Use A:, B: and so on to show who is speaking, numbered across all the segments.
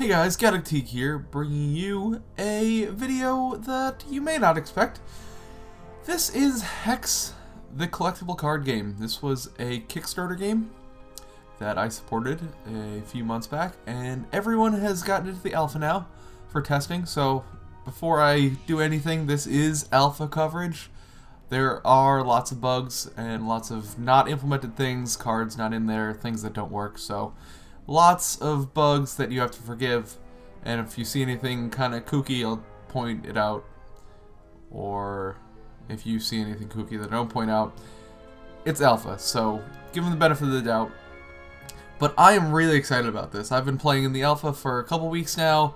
A: Hey guys, Gadgetique here, bringing you a video that you may not expect. This is HEX, the collectible card game. This was a Kickstarter game that I supported a few months back, and everyone has gotten into the alpha now for testing, so before I do anything, this is alpha coverage. There are lots of bugs and lots of not implemented things, cards not in there, things that don't work, so lots of bugs that you have to forgive, and if you see anything kind of kooky, I'll point it out, or if you see anything kooky that I don't point out, it's alpha, so give them the benefit of the doubt. But I am really excited about this. I've been playing in the alpha for a couple weeks now,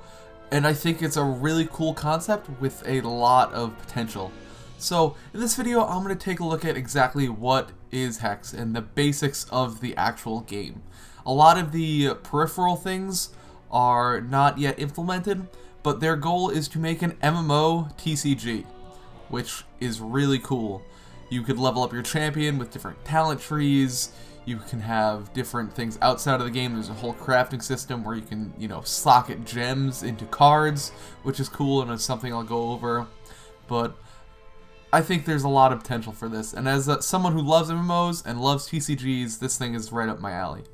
A: and I think it's a really cool concept with a lot of potential. So in this video, I'm going to take a look at exactly what is HEX and the basics of the actual game. A lot of the peripheral things are not yet implemented, but their goal is to make an MMO TCG, which is really cool. You could level up your champion with different talent trees, you can have different things outside of the game. There's a whole crafting system where you can, socket gems into cards, which is cool and it's something I'll go over. But I think there's a lot of potential for this, and as someone who loves MMOs and loves TCGs, this thing is right up my alley.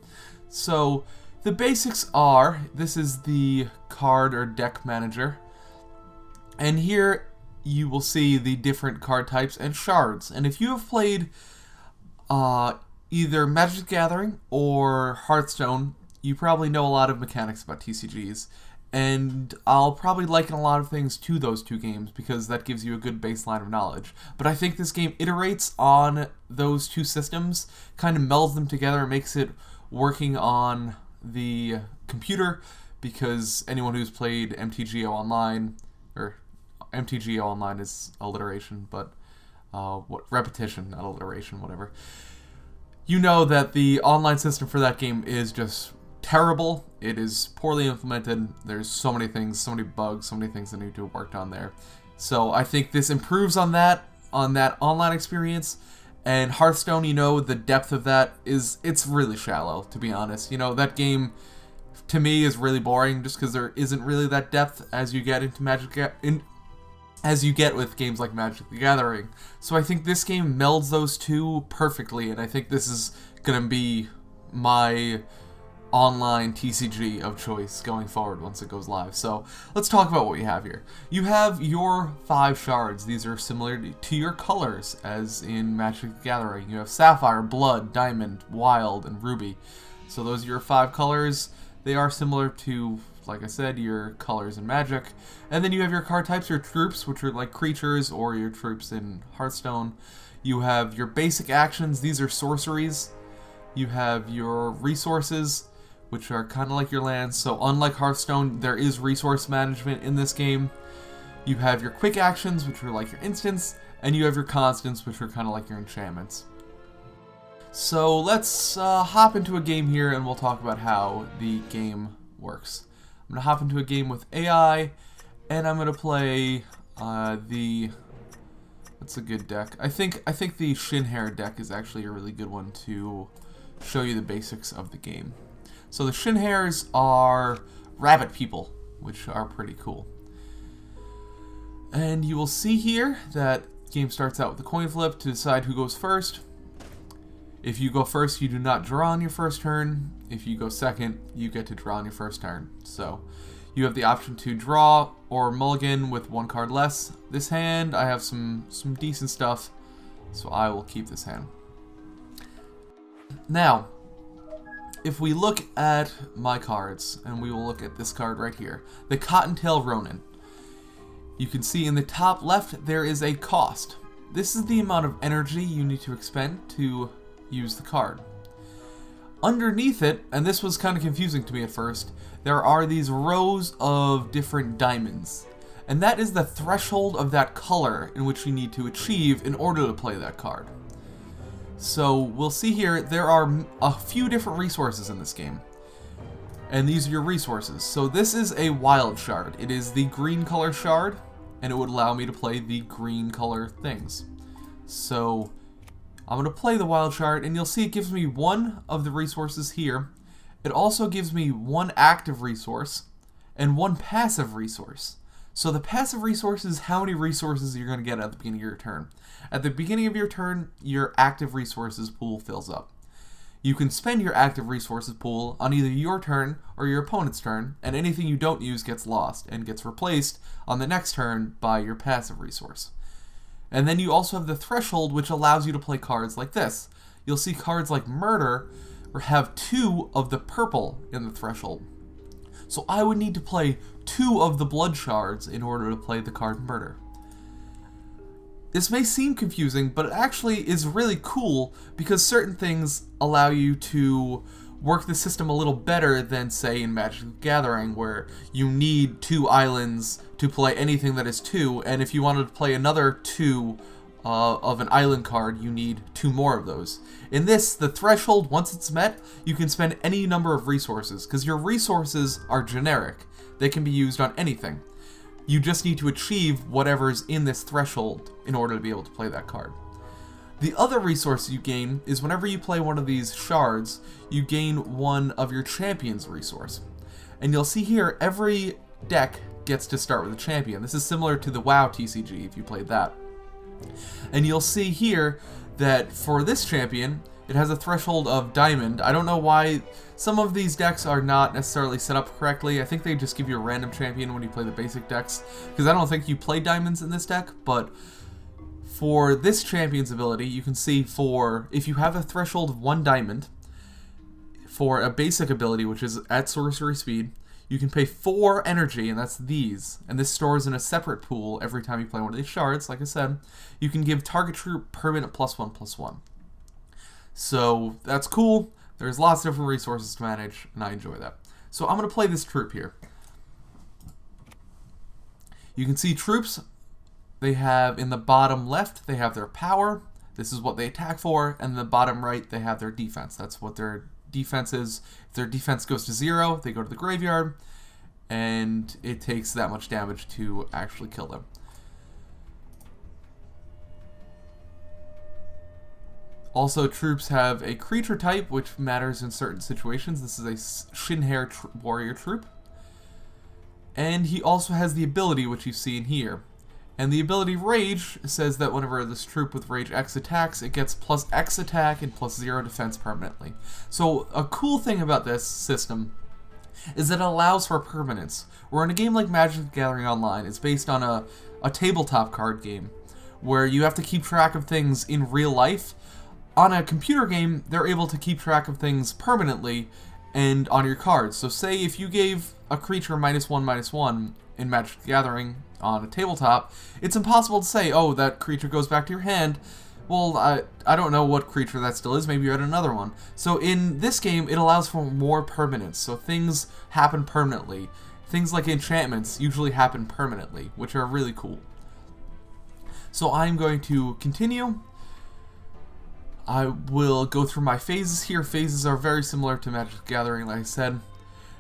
A: So, the basics are, this is the card or deck manager, and here you will see the different card types and shards. And if you have played either Magic the Gathering or Hearthstone, you probably know a lot of mechanics about TCGs, and I'll probably liken a lot of things to those two games because that gives you a good baseline of knowledge. But I think this game iterates on those two systems, kind of melds them together and makes it working on the computer, because anyone who's played MTGO Online, or MTGO Online is alliteration, but repetition, not alliteration, whatever. You know that the online system for that game is just terrible. It is poorly implemented. There's so many things, so many bugs, so many things that need to be worked on there. So I think this improves on that online experience. And Hearthstone, the depth of that it's really shallow, to be honest. That game, to me, is really boring just because there isn't really that depth as you get into as you get with games like Magic the Gathering. So I think this game melds those two perfectly, and I think this is gonna be my online TCG of choice going forward once it goes live. So let's talk about what we have here. You have your 5 shards. These are similar to your colors as in Magic the Gathering. You have Sapphire, Blood, Diamond, Wild, and Ruby. So those are your 5 colors. They are similar to, like I said, your colors in Magic. And then you have your card types, your troops, which are like creatures, or your troops in Hearthstone. You have your basic actions. These are sorceries. You have your resources, which are kind of like your lands. So unlike Hearthstone, there is resource management in this game. You have your quick actions, which are like your instants, and you have your constants, which are kind of like your enchantments. So let's hop into a game here, and we'll talk about how the game works. I'm going to hop into a game with AI, and I'm going to play what's a good deck? I think the Shinhair deck is actually a really good one to show you the basics of the game. So the Shinhairs are rabbit people, which are pretty cool. And you will see here that the game starts out with a coin flip to decide who goes first. If you go first, you do not draw on your first turn. If you go second, you get to draw on your first turn. So you have the option to draw or mulligan with 1 card less. This hand, I have some decent stuff, so I will keep this hand. Now, if we look at my cards, and we will look at this card right here, the Cottontail Ronin. You can see in the top left there is a cost. This is the amount of energy you need to expend to use the card. Underneath it, and this was kind of confusing to me at first, there are these rows of different diamonds. And that is the threshold of that color in which you need to achieve in order to play that card. So we'll see here, there are a few different resources in this game. And these are your resources. So this is a wild shard. It is the green color shard, and it would allow me to play the green color things. So I'm going to play the wild shard, and you'll see it gives me 1 of the resources here. It also gives me 1 active resource, and 1 passive resource. So the passive resource is how many resources you're going to get at the beginning of your turn. At the beginning of your turn, your active resources pool fills up. You can spend your active resources pool on either your turn or your opponent's turn, and anything you don't use gets lost and gets replaced on the next turn by your passive resource. And then you also have the threshold, which allows you to play cards like this. You'll see cards like Murder have 2 of the purple in the threshold. So I would need to play 2 of the blood shards in order to play the card Murder. This may seem confusing, but it actually is really cool because certain things allow you to work the system a little better than, say, in Magic the Gathering, where you need 2 islands to play anything that is 2, and if you wanted to play another 2 of an island card, you need 2 more of those. In this, the threshold, once it's met, you can spend any number of resources, because your resources are generic. They can be used on anything. You just need to achieve whatever's in this threshold in order to be able to play that card. The other resource you gain is whenever you play one of these shards, you gain 1 of your champion's resource. And you'll see here, every deck gets to start with a champion. This is similar to the WoW TCG if you played that. And you'll see here that for this champion, it has a threshold of diamond. I don't know why some of these decks are not necessarily set up correctly. I think they just give you a random champion when you play the basic decks, because I don't think you play diamonds in this deck. But for this champion's ability, you can see if you have a threshold of 1 diamond, for a basic ability, which is at sorcery speed, you can pay 4 energy, and that's these. And this stores in a separate pool every time you play one of these shards. Like I said, you can give target troop permanent +1/+1. So that's cool. There's lots of different resources to manage, and I enjoy that. So I'm going to play this troop here. You can see troops, they have in the bottom left, they have their power. This is what they attack for. And in the bottom right, they have their defense. That's what their defense is. If their defense goes to 0, they go to the graveyard, and it takes that much damage to actually kill them. Also, troops have a creature type, which matters in certain situations. This is a Shin-Hair warrior troop. And he also has the ability, which you see in here. And the ability Rage says that whenever this troop with Rage X attacks, it gets +X attack and +0 defense permanently. So a cool thing about this system is that it allows for permanence. Where in a game like Magic the Gathering Online, it's based on a tabletop card game, where you have to keep track of things in real life. On a computer game, they're able to keep track of things permanently and on your cards. So say if you gave a creature -1/-1 in Magic the Gathering on a tabletop, it's impossible to say, oh, that creature goes back to your hand. Well, I don't know what creature that still is. Maybe you had another one. So in this game, it allows for more permanence. So things happen permanently. Things like enchantments usually happen permanently, which are really cool. So I'm going to continue. I will go through my phases here. Phases are very similar to Magic the Gathering, like I said.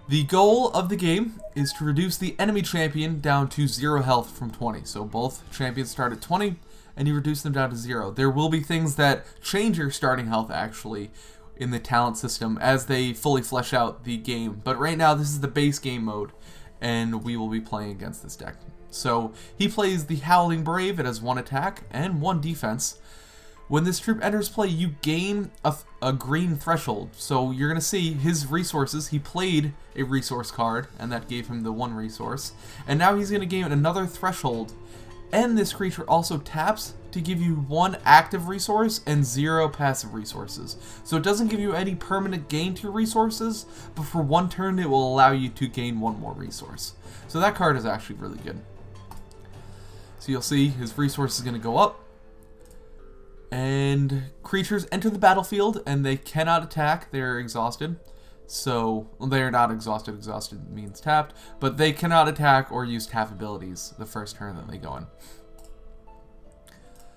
A: The goal of the game is to reduce the enemy champion down to 0 health from 20. So both champions start at 20, and you reduce them down to 0. There will be things that change your starting health, actually, in the talent system as they fully flesh out the game. But right now, this is the base game mode, and we will be playing against this deck. So he plays the Howling Brave. It has 1 attack and 1 defense. When this troop enters play, you gain a green threshold. So you're going to see his resources. He played a resource card, and that gave him the 1 resource. And now he's going to gain another threshold. And this creature also taps to give you 1 active resource and 0 passive resources. So it doesn't give you any permanent gain to your resources, but for 1 turn it will allow you to gain 1 more resource. So that card is actually really good. So you'll see his resource is going to go up. And creatures enter the battlefield, and they cannot attack. They're exhausted. So, well, they're not exhausted. Exhausted means tapped. But they cannot attack or use tap abilities the first turn that they go in.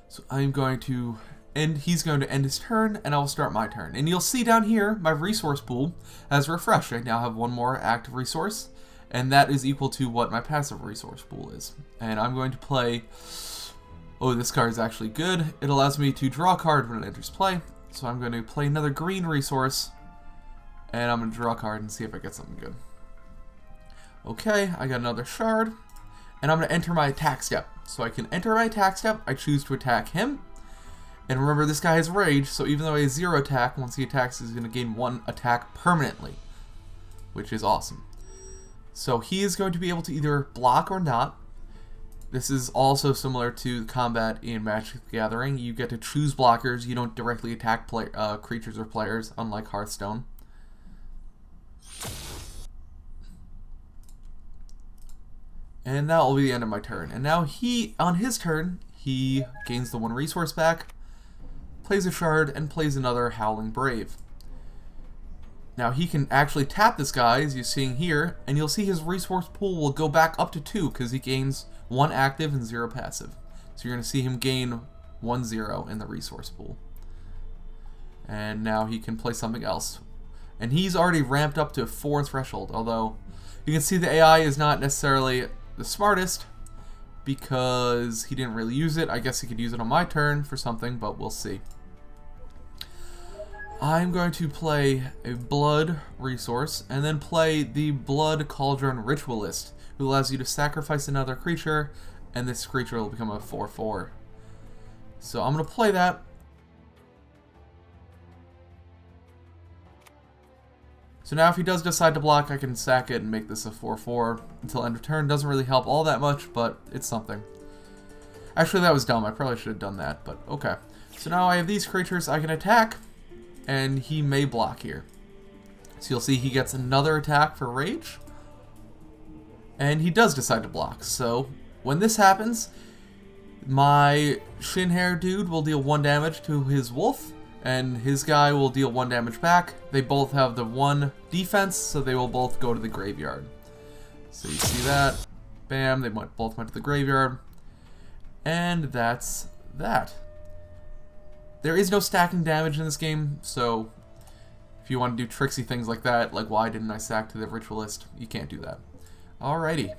A: So I'm going to end. He's going to end his turn, and I'll start my turn. And you'll see down here, my resource pool has refreshed. I now have 1 more active resource, and that is equal to what my passive resource pool is. And I'm going to play... Oh, this card is actually good. It allows me to draw a card when it enters play. So I'm going to play another green resource. And I'm going to draw a card and see if I get something good. Okay, I got another shard. And I'm going to enter my attack step. So I can enter my attack step, I choose to attack him. And remember, this guy has rage, so even though he has 0 attack, once he attacks, he's going to gain 1 attack permanently. Which is awesome. So he is going to be able to either block or not. This is also similar to combat in Magic the Gathering. You get to choose blockers. You don't directly attack creatures or players, unlike Hearthstone. And that will be the end of my turn. And now on his turn, he gains the 1 resource back, plays a shard, and plays another Howling Brave. Now he can actually tap this guy, as you're seeing here, and you'll see his resource pool will go back up to 2 because he gains 1 active and 0 passive. So you're going to see him gain 1/0 in the resource pool. And now he can play something else. And he's already ramped up to 4 threshold, although you can see the AI is not necessarily the smartest because he didn't really use it. I guess he could use it on my turn for something, but we'll see. I'm going to play a blood resource and then play the Blood Cauldron Ritualist, who allows you to sacrifice another creature, and this creature will become a 4/4. So I'm going to play that. So now if he does decide to block, I can sack it and make this a 4/4 until end of turn. Doesn't really help all that much, but it's something. Actually, that was dumb. I probably should have done that, but okay. So now I have these creatures I can attack, and he may block here. So you'll see he gets another attack for rage, and he does decide to block. So when this happens, my shin hair dude will deal 1 damage to his wolf, and his guy will deal 1 damage back. They both have the 1 defense, so they will both go to the graveyard. So you see that. Bam, they both went to the graveyard. And that's that. There is no stacking damage in this game, so if you want to do tricksy things like that, like why didn't I sack to the Ritualist, you can't do that. Alrighty.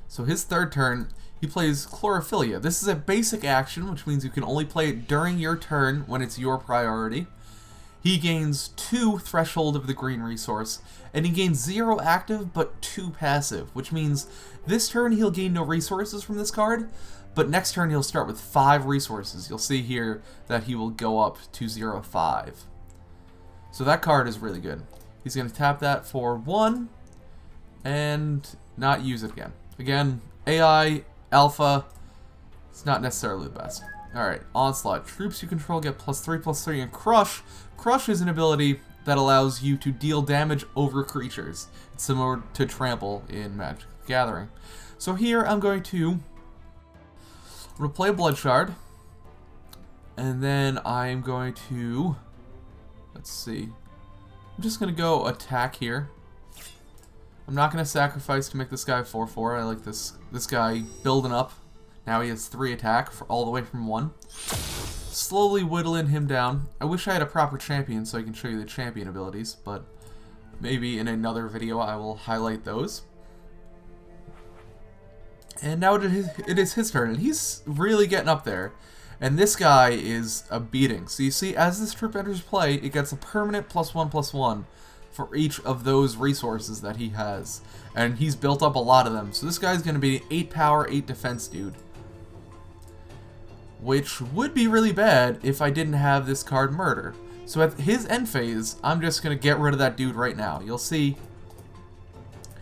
A: So his third turn, he plays Chlorophilia. This is a basic action, which means you can only play it during your turn when it's your priority. He gains 2 threshold of the green resource, and he gains 0 active but 2 passive, which means this turn he'll gain no resources from this card, but next turn he'll start with 5 resources. You'll see here that he will go up to 0/5. So that card is really good. He's going to tap that for 1 and not use it again. Again, AI, Alpha, it's not necessarily the best. Alright, Onslaught. Troops you control get +3/+3, and Crush. Crush is an ability that allows you to deal damage over creatures. It's similar to Trample in Magic the Gathering. So here I'm going to play a Blood Shard, and then I'm going to, let's see, I'm just going to go attack here. I'm not going to sacrifice to make this guy 4/4. I like this guy building up. Now he has 3 attack all the way from 1. Slowly whittling him down. I wish I had a proper champion so I can show you the champion abilities, but maybe in another video I will highlight those. And now it is his turn, and he's really getting up there. And this guy is a beating. So you see, as this troop enters play, it gets a permanent +1/+1 for each of those resources that he has. And he's built up a lot of them. So this guy's going to be an 8 power, 8 defense dude. Which would be really bad if I didn't have this card Murder. So at his end phase, I'm just going to get rid of that dude right now. You'll see.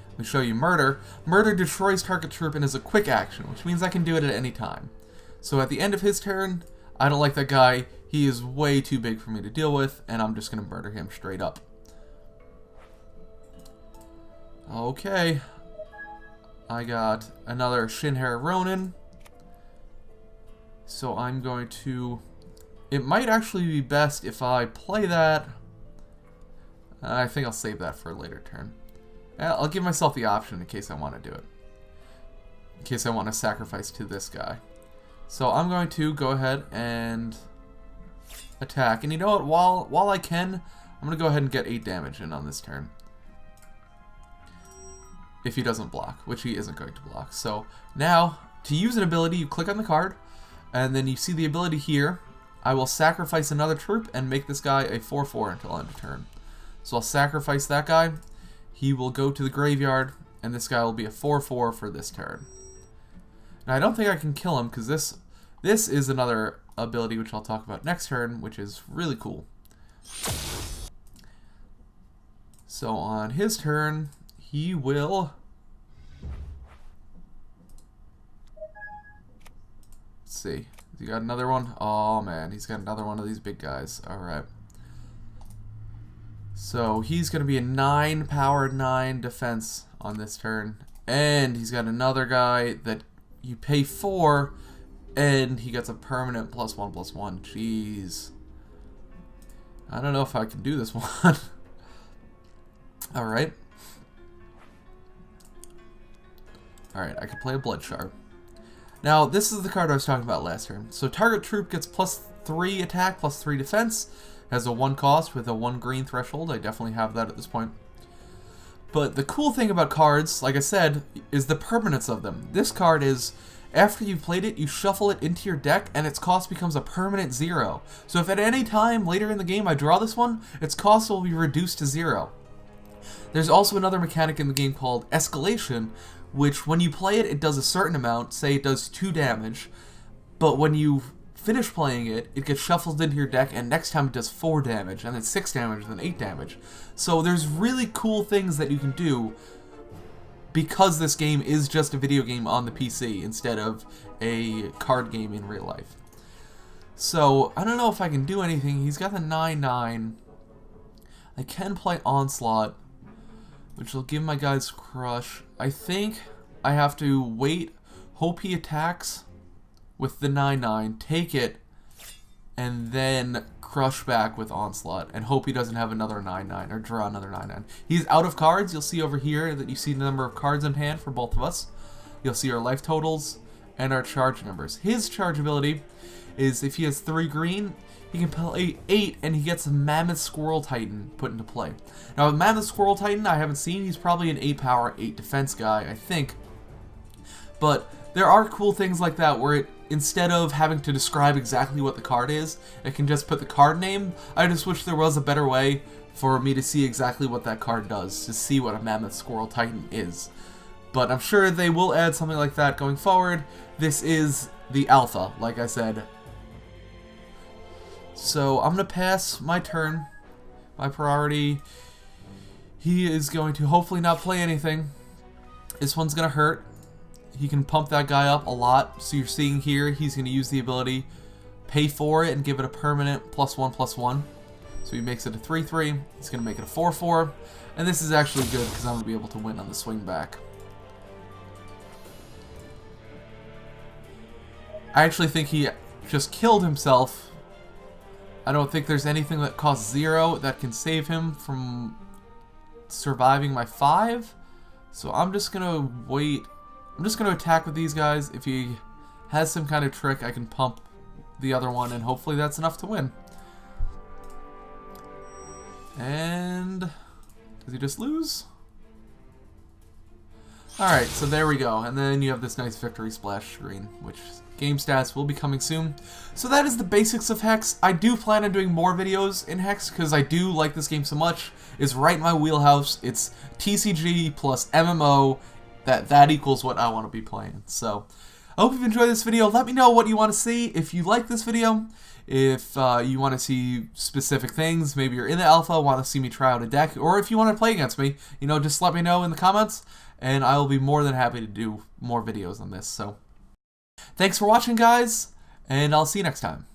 A: Let me show you Murder. Murder destroys target troop and is a quick action, which means I can do it at any time. So at the end of his turn, I don't like that guy. He is way too big for me to deal with, and I'm just going to murder him straight up. Okay. I got another Shinhair Ronin. So I'm going to... It might actually be best if I play that. I think I'll save that for a later turn. I'll give myself the option in case I want to do it. In case I want to sacrifice to this guy. So I'm going to go ahead and attack. And you know what? While I can, I'm going to go ahead and get 8 damage in on this turn. If he doesn't block, which he isn't going to block. So now, to use an ability, you click on the card, and then you see the ability here. I will sacrifice another troop and make this guy a 4/4 until end of turn. So I'll sacrifice that guy. he will go to the graveyard, and this guy will be a 4/4 for this turn. Now I don't think I can kill him because this is another ability which I'll talk about next turn, which is really cool. So on his turn, he will... Let's see. Has he got another one? Oh man, he's got another one of these big guys. Alright. So he's going to be a 9 power, 9 defense on this turn. And he's got another guy that you pay 4, and he gets a permanent +1/+1. Jeez. I don't know if I can do this one. Alright. Alright, I could play a Blood Shard. Now, this is the card I was talking about last turn. So target troop gets +3 attack, +3 defense. Has a 1 cost with a 1 green threshold. I definitely have that at this point. But the cool thing about cards, like I said, is the permanence of them. This card is, after you've played it, you shuffle it into your deck, and its cost becomes a permanent 0. So if at any time later in the game I draw this one, its cost will be reduced to 0. There's also another mechanic in the game called Escalation, which when you play it, it does a certain amount, say it does 2 damage, but when you finish playing it, it gets shuffled into your deck, and next time it does 4 damage, and then 6 damage, and then 8 damage. So there's really cool things that you can do because this game is just a video game on the PC instead of a card game in real life. So, I don't know if I can do anything. He's got the 9/9. I can play Onslaught, which will give my guys Crush. I think I have to wait, hope he attacks with the 9/9, take it, and then Crush back with Onslaught, and hope he doesn't have another 9/9, or draw another 9/9. He's out of cards. You'll see over here that you see the number of cards in hand for both of us. You'll see our life totals and our charge numbers. His charge ability is if he has 3 green, he can play 8, and he gets a Mammoth Squirrel Titan put into play. Now, with Mammoth Squirrel Titan, I haven't seen. He's probably an 8 power, 8 defense guy, I think. But there are cool things like that where it, instead of having to describe exactly what the card is, it can just put the card name. I just wish there was a better way for me to see exactly what that card does, to see what a Mammoth Squirrel Titan is. But I'm sure they will add something like that going forward. This is the alpha, like I said. So I'm going to pass my turn. My priority. He is going to hopefully not play anything. This one's going to hurt. He can pump that guy up a lot. So you're seeing here, he's going to use the ability, pay for it, and give it a permanent +1/+1. So he makes it a 3/3. He's going to make it a 4/4. And this is actually good because I'm going to be able to win on the swing back. I actually think he just killed himself. I don't think there's anything that costs 0 that can save him from surviving my 5. So I'm just going to wait. I'm just going to attack with these guys. If he has some kind of trick, I can pump the other one, and hopefully that's enough to win. And does he just lose? Alright, so there we go. And then you have this nice victory splash screen, which game stats will be coming soon. So that is the basics of HEX. I do plan on doing more videos in HEX because I do like this game so much. It's right in my wheelhouse. It's TCG plus MMO. That equals what I want to be playing. So I hope you've enjoyed this video. Let me know what you want to see. If you like this video, if you want to see specific things, maybe you're in the alpha, want to see me try out a deck, or if you want to play against me, you know, just let me know in the comments, and I will be more than happy to do more videos on this. So thanks for watching, guys, and I'll see you next time.